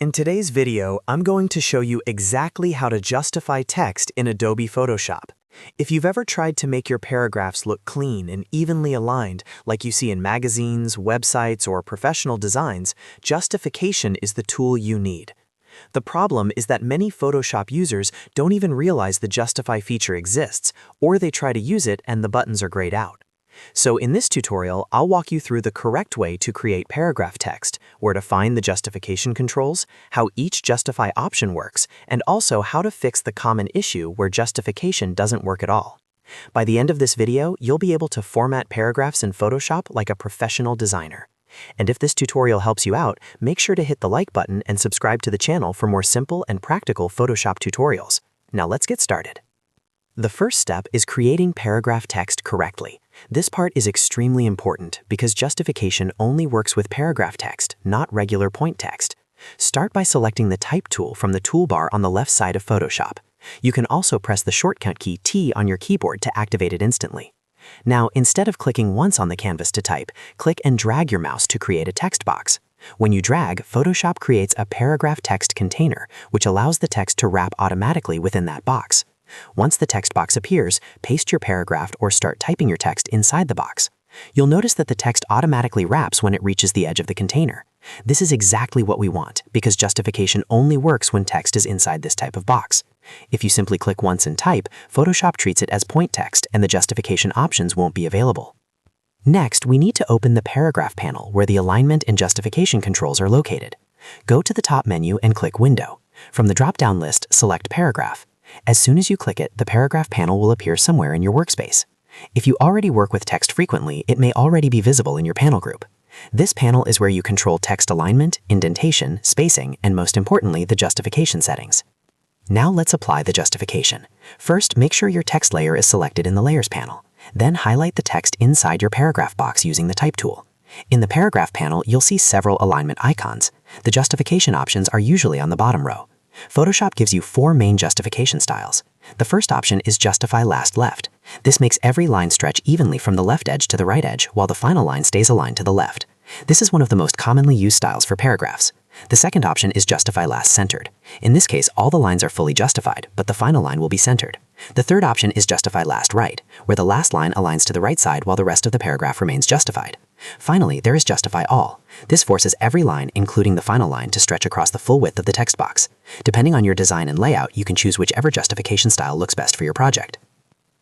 In today's video, I'm going to show you exactly how to justify text in Adobe Photoshop. If you've ever tried to make your paragraphs look clean and evenly aligned like you see in magazines, websites, or professional designs, Justification is the tool you need. The problem is that many Photoshop users don't even realize the Justify feature exists, or they try to use it and the buttons are grayed out. So in this tutorial, I'll walk you through the correct way to create paragraph text, where to find the justification controls, how each justify option works, and also how to fix the common issue where justification doesn't work at all. By the end of this video, you'll be able to format paragraphs in Photoshop like a professional designer. And if this tutorial helps you out, make sure to hit the like button and subscribe to the channel for more simple and practical Photoshop tutorials. Now let's get started. The first step is creating paragraph text correctly. This part is extremely important because justification only works with paragraph text, not regular point text. Start by selecting the Type tool from the toolbar on the left side of Photoshop. You can also press the shortcut key T on your keyboard to activate it instantly. Now, instead of clicking once on the canvas to type, click and drag your mouse to create a text box. When you drag, Photoshop creates a paragraph text container, which allows the text to wrap automatically within that box. Once the text box appears, paste your paragraph or start typing your text inside the box. You'll notice that the text automatically wraps when it reaches the edge of the container. This is exactly what we want, because justification only works when text is inside this type of box. If you simply click once and type, Photoshop treats it as point text and the justification options won't be available. Next, we need to open the paragraph panel where the alignment and justification controls are located. Go to the top menu and click Window. From the drop-down list, select Paragraph. As soon as you click it, the paragraph panel will appear somewhere in your workspace. If you already work with text frequently, it may already be visible in your panel group. This panel is where you control text alignment, indentation, spacing, and most importantly, the justification settings. Now let's apply the justification. First, make sure your text layer is selected in the Layers panel. Then highlight the text inside your paragraph box using the Type tool. In the paragraph panel, you'll see several alignment icons. The justification options are usually on the bottom row. Photoshop gives you 4 main justification styles. The first option is Justify Last Left. This makes every line stretch evenly from the left edge to the right edge, while the final line stays aligned to the left. This is one of the most commonly used styles for paragraphs. The second option is Justify Last Centered. In this case, all the lines are fully justified, but the final line will be centered. The third option is Justify Last Right, where the last line aligns to the right side while the rest of the paragraph remains justified. Finally, there is Justify All. This forces every line, including the final line, to stretch across the full width of the text box. Depending on your design and layout, you can choose whichever justification style looks best for your project.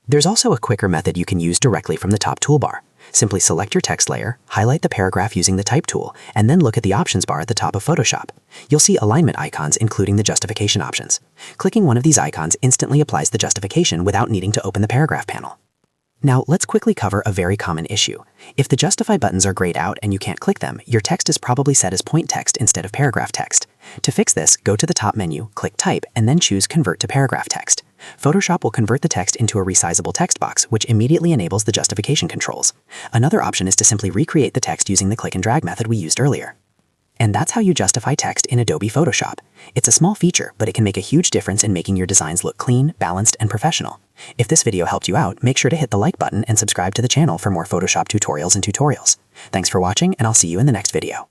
There's also a quicker method you can use directly from the top toolbar. Simply select your text layer, highlight the paragraph using the Type tool, and then look at the options bar at the top of Photoshop. You'll see alignment icons including the justification options. Clicking one of these icons instantly applies the justification without needing to open the paragraph panel. Now, let's quickly cover a very common issue. If the Justify buttons are grayed out and you can't click them, your text is probably set as point text instead of paragraph text. To fix this, go to the top menu, click Type, and then choose Convert to Paragraph Text. Photoshop will convert the text into a resizable text box, which immediately enables the justification controls. Another option is to simply recreate the text using the click and drag method we used earlier. And that's how you justify text in Adobe Photoshop. It's a small feature, but it can make a huge difference in making your designs look clean, balanced, and professional. If this video helped you out, make sure to hit the like button and subscribe to the channel for more Photoshop tutorials and tutorials. Thanks for watching, and I'll see you in the next video.